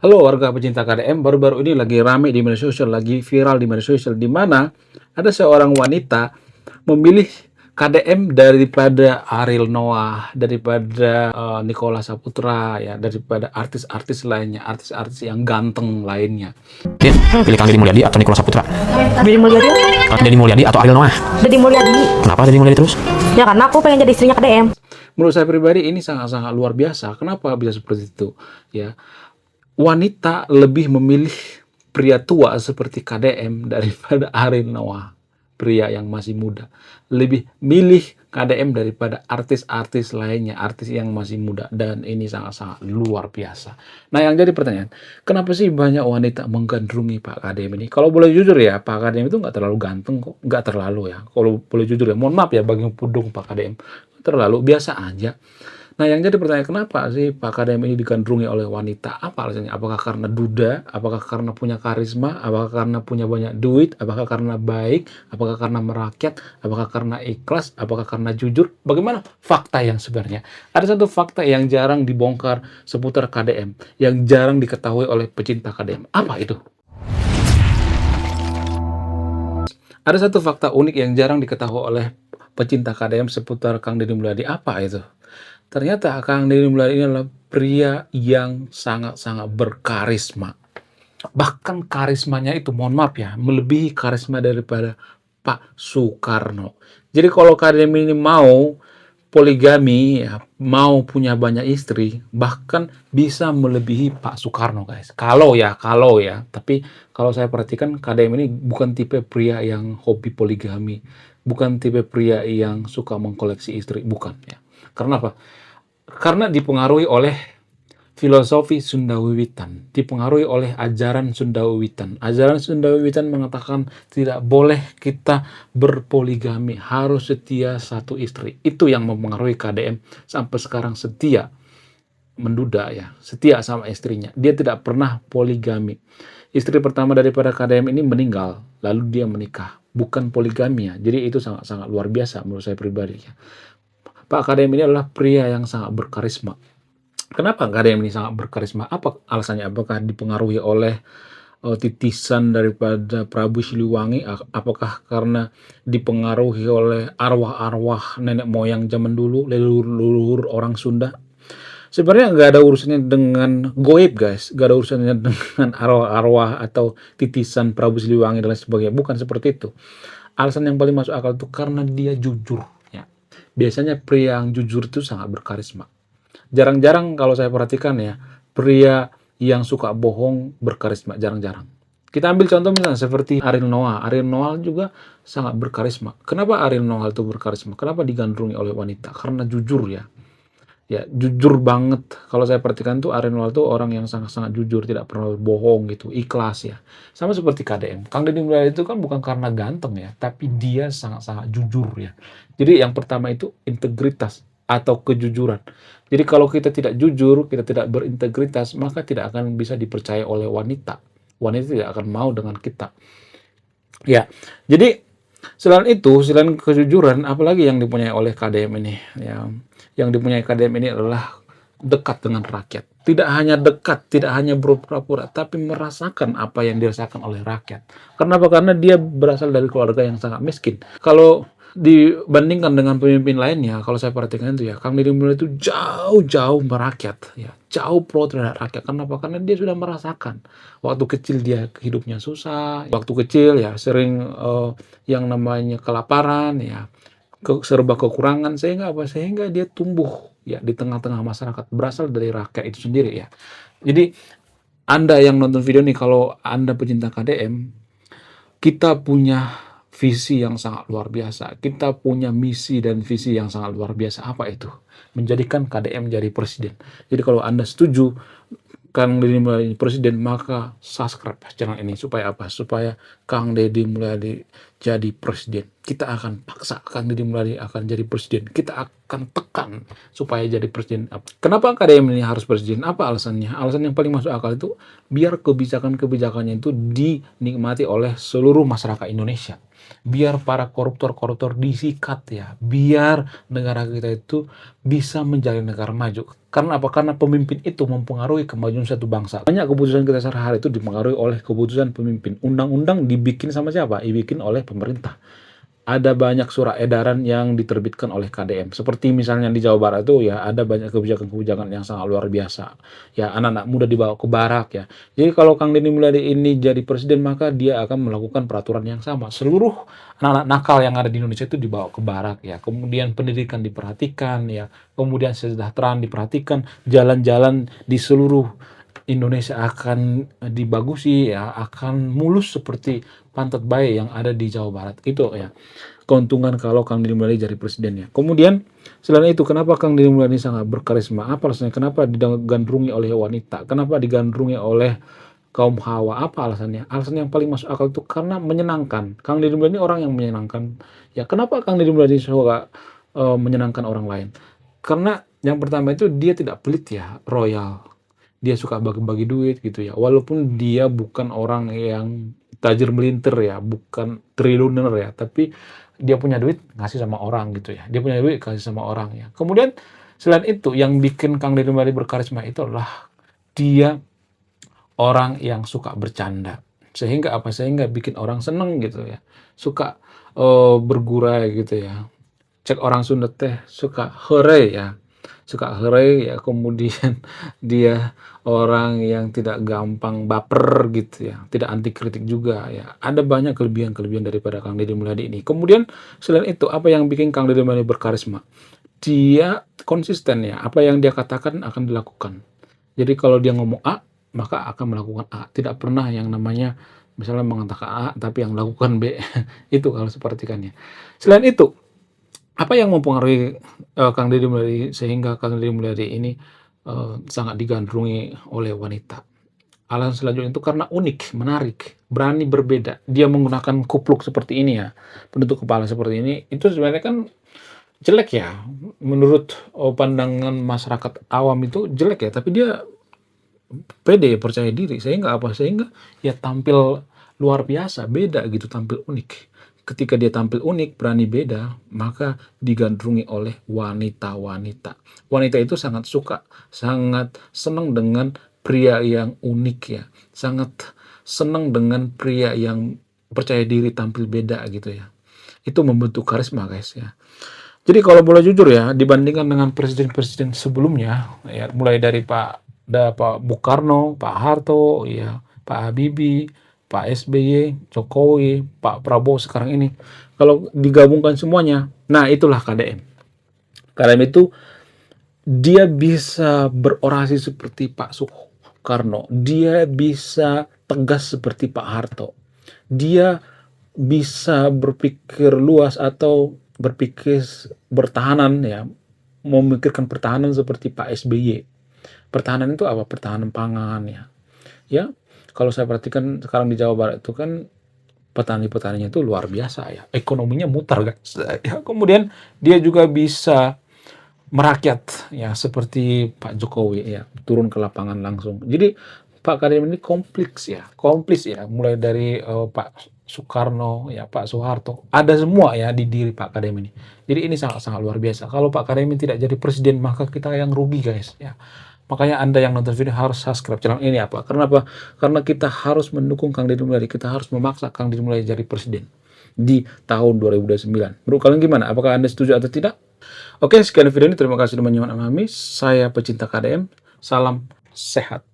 Halo warga pecinta KDM, baru-baru ini lagi rame di media sosial, lagi viral di media sosial, di mana ada seorang wanita memilih KDM daripada Ariel Noah, daripada Nicholas Saputra, ya, daripada artis-artis lainnya, artis-artis yang ganteng lainnya. Din, pilih Kang Deddy Mulyadi atau Nicholas Saputra? Deddy Mulyadi. Kang Deddy Mulyadi atau Ariel Noah? Deddy Mulyadi. Kenapa Deddy Mulyadi terus? Ya karena aku pengen jadi istrinya KDM. Menurut saya pribadi ini sangat-sangat luar biasa. Kenapa bisa seperti itu? Ya, wanita lebih memilih pria tua seperti KDM daripada Ariel Noah, pria yang masih muda. Lebih milih KDM daripada artis-artis lainnya, artis yang masih muda. Dan ini sangat-sangat luar biasa. Nah, yang jadi pertanyaan, kenapa sih banyak wanita menggandrungi Pak KDM ini? Kalau boleh jujur ya, Pak KDM itu nggak terlalu ganteng kok. Nggak terlalu ya. Kalau boleh jujur ya, mohon maaf ya bagi pudung Pak KDM. Terlalu biasa aja. Nah, yang jadi pertanyaan, kenapa sih Pak KDM ini digandrungi oleh wanita? Apa alasannya? Apakah karena duda? Apakah karena punya karisma? Apakah karena punya banyak duit? Apakah karena baik? Apakah karena merakyat? Apakah karena ikhlas? Apakah karena jujur? Bagaimana fakta yang sebenarnya? Ada satu fakta yang jarang dibongkar seputar KDM, yang jarang diketahui oleh pecinta KDM. Apa itu? Ada satu fakta unik yang jarang diketahui oleh pecinta KDM seputar Kang Deddy Mulyadi. Apa itu? Ternyata Kang Deddy Mulyadi ini adalah pria yang sangat-sangat berkarisma. Bahkan karismanya itu, mohon maaf ya, melebihi karisma daripada Pak Soekarno. Jadi kalau KDM ini mau poligami, ya, mau punya banyak istri, bahkan bisa melebihi Pak Soekarno, guys. Kalau ya. Tapi kalau saya perhatikan, KDM ini bukan tipe pria yang hobi poligami, bukan tipe pria yang suka mengkoleksi istri, bukan ya. Karena apa? Karena dipengaruhi oleh filosofi Sunda Wiwitan, dipengaruhi oleh ajaran Sunda Wiwitan. Ajaran Sunda Wiwitan mengatakan tidak boleh kita berpoligami, harus setia satu istri. Itu yang mempengaruhi KDM sampai sekarang setia, menduda ya, setia sama istrinya. Dia tidak pernah poligami. Istri pertama daripada KDM ini meninggal, lalu dia menikah. Bukan poligami ya. Jadi itu sangat-sangat luar biasa menurut saya pribadi ya. Pak KDM ini adalah pria yang sangat berkarisma. Kenapa KDM ini sangat berkarisma? Apa alasannya? Apakah dipengaruhi oleh titisan daripada Prabu Siliwangi? Apakah karena dipengaruhi oleh arwah-arwah nenek moyang zaman dulu, leluhur orang Sunda? Sebenarnya nggak ada urusannya dengan goib, guys. Nggak ada urusannya dengan arwah-arwah atau titisan Prabu Siliwangi dan lain sebagainya. Bukan seperti itu. Alasan yang paling masuk akal itu karena dia jujur. Ya. Biasanya pria yang jujur itu sangat berkarisma. Jarang-jarang kalau saya perhatikan ya, pria yang suka bohong berkarisma, jarang-jarang. Kita ambil contoh misalnya seperti Ariel Noah. Ariel Noah juga sangat berkarisma. Kenapa Ariel Noah itu berkarisma? Kenapa digandrungi oleh wanita? Karena jujur ya. Ya, jujur banget. Kalau saya perhatikan tuh Ariel Noah tuh orang yang sangat-sangat jujur, tidak pernah bohong gitu, ikhlas ya. Sama seperti KDM. Kang Deddy Mulyadi itu kan bukan karena ganteng ya, tapi dia sangat-sangat jujur ya. Jadi yang pertama itu integritas atau kejujuran. Jadi kalau kita tidak jujur, kita tidak berintegritas, maka tidak akan bisa dipercaya oleh wanita. Wanita tidak akan mau dengan kita. Ya, jadi selain itu, selain kejujuran, apalagi yang dipunyai oleh KDM ini? Ya, yang dipunyai KDM ini adalah dekat dengan rakyat. Tidak hanya dekat, tidak hanya berpura-pura, tapi merasakan apa yang dirasakan oleh rakyat. Kenapa? Karena dia berasal dari keluarga yang sangat miskin. Kalau dibandingkan dengan pemimpin lainnya, kalau saya perhatikan itu ya, Kang Deddy Mulyadi itu jauh-jauh merakyat, ya, jauh pro terhadap rakyat. Kenapa? Karena dia sudah merasakan. Waktu kecil dia hidupnya susah, waktu kecil ya sering yang namanya kelaparan, ya, serba kekurangan, sehingga apa? Sehingga dia tumbuh ya di tengah-tengah masyarakat, berasal dari rakyat itu sendiri ya. Jadi Anda yang nonton video ini, kalau Anda pecinta KDM, kita punya visi yang sangat luar biasa. Kita punya misi dan visi yang sangat luar biasa. Apa itu? Menjadikan KDM jadi presiden. Jadi kalau Anda setuju Kang Deddy Mulyadi presiden, maka subscribe channel ini. Supaya apa? Supaya Kang Deddy Mulyadi jadi presiden. Kita akan paksa Kang Deddy Mulyadi akan jadi presiden. Kita akan tekan supaya jadi presiden. Kenapa KDM ini harus presiden? Apa alasannya? Alasan yang paling masuk akal itu biar kebijakan-kebijakannya itu dinikmati oleh seluruh masyarakat Indonesia. biar para koruptor-koruptor disikat ya, biar negara kita itu bisa menjadi negara maju. Karena apa? Karena pemimpin itu mempengaruhi kemajuan satu bangsa. Banyak keputusan kita sehari-hari itu dipengaruhi oleh keputusan pemimpin. Undang-undang dibikin sama siapa? Dibikin oleh pemerintah. Ada banyak surat edaran yang diterbitkan oleh KDM. Seperti misalnya di Jawa Barat itu ya ada banyak kebijakan-kebijakan yang sangat luar biasa. Ya anak-anak muda dibawa ke barak ya. Jadi kalau Kang Deddy Mulyadi ini jadi presiden maka dia akan melakukan peraturan yang sama. Seluruh anak-anak nakal yang ada di Indonesia itu dibawa ke barak ya. Kemudian pendidikan diperhatikan ya. Kemudian kesejahteraan diperhatikan. Jalan-jalan di seluruh Indonesia akan dibagusi ya, akan mulus seperti pantat bayi yang ada di Jawa Barat. Itu ya keuntungan kalau Kang Deddy Mulyadi jadi presiden ya. Kemudian selain itu kenapa Kang Deddy Mulyadi sangat berkarisma? Apa alasannya? Kenapa digandrungi oleh wanita? Kenapa digandrungi oleh kaum hawa? Apa alasannya? Alasan yang paling masuk akal itu karena menyenangkan. Kang Deddy Mulyadi orang yang menyenangkan. Ya kenapa Kang Deddy Mulyadi suka menyenangkan orang lain? Karena yang pertama itu dia tidak pelit ya, royal. Dia suka bagi-bagi duit gitu ya. Walaupun dia bukan orang yang tajir melintir ya, bukan triliuner ya, tapi dia punya duit ngasih sama orang gitu ya. Dia punya duit kasih sama orang ya. Kemudian selain itu yang bikin Kang Deddy Mulyadi berkarisma itu adalah dia orang yang suka bercanda. Sehingga apa? Sehingga bikin orang seneng gitu ya. Suka bergurai gitu ya. Cek orang Sunda teh suka hore ya. Suka hore ya, kemudian dia orang yang tidak gampang baper gitu ya, tidak anti kritik juga ya. Ada banyak kelebihan-kelebihan daripada Kang Deddy Mulyadi ini. Kemudian selain itu apa yang bikin Kang Deddy Mulyadi berkarisma? Dia konsisten ya, apa yang dia katakan akan dilakukan. Jadi kalau dia ngomong A, maka akan melakukan A. Tidak pernah yang namanya misalnya mengatakan A tapi yang melakukan B. Itu kalau sepertikannya. Selain itu apa yang mempengaruhi Kang Deddy Mulyadi sehingga Kang Deddy Mulyadi ini sangat digandrungi oleh wanita? Alasan selanjutnya itu karena unik, menarik, berani berbeda. Dia menggunakan kupluk seperti ini ya, penutup kepala seperti ini. Itu sebenarnya kan jelek ya, menurut pandangan masyarakat awam itu jelek ya. Tapi dia pede, percaya diri. Sehingga apa? Sehingga ya tampil luar biasa, beda gitu, tampil unik. Ketika dia tampil unik, berani beda, maka digandrungi oleh wanita-wanita. Wanita itu sangat suka, sangat senang dengan pria yang unik ya. Sangat senang dengan pria yang percaya diri, tampil beda gitu ya. Itu membentuk karisma guys ya. Jadi kalau boleh jujur ya, dibandingkan dengan presiden-presiden sebelumnya, ya mulai dari Pak Bung Karno, Pak Harto, ya Pak Habibie, Pak SBY, Jokowi, Pak Prabowo sekarang ini. Kalau digabungkan semuanya, nah itulah KDM. KDM itu dia bisa berorasi seperti Pak Soekarno, dia bisa tegas seperti Pak Harto, dia bisa berpikir luas atau berpikir bertahanan ya, memikirkan pertahanan seperti Pak SBY. Pertahanan itu apa? Pertahanan pangan ya. Ya, kalau saya perhatikan sekarang di Jawa Barat itu kan petani-petaninya itu luar biasa ya. Ekonominya mutar guys. Ya, kemudian dia juga bisa merakyat ya seperti Pak Jokowi ya, turun ke lapangan langsung. Jadi Pak KDM ini kompleks ya, mulai dari Pak Soekarno ya, Pak Soeharto, ada semua ya di diri Pak KDM ini. Jadi ini sangat-sangat luar biasa. Kalau Pak KDM ini tidak jadi presiden maka kita yang rugi guys ya. Makanya Anda yang nonton video harus subscribe channel ini apa? Karena apa? Karena kita harus mendukung Kang Deddy Mulyadi, kita harus memaksa Kang Deddy Mulyadi jadi presiden di tahun 2029. Menurut kalian gimana? Apakah Anda setuju atau tidak? Oke, sekian video ini. Terima kasih sudah menyimak. Saya pecinta KDM. Salam sehat.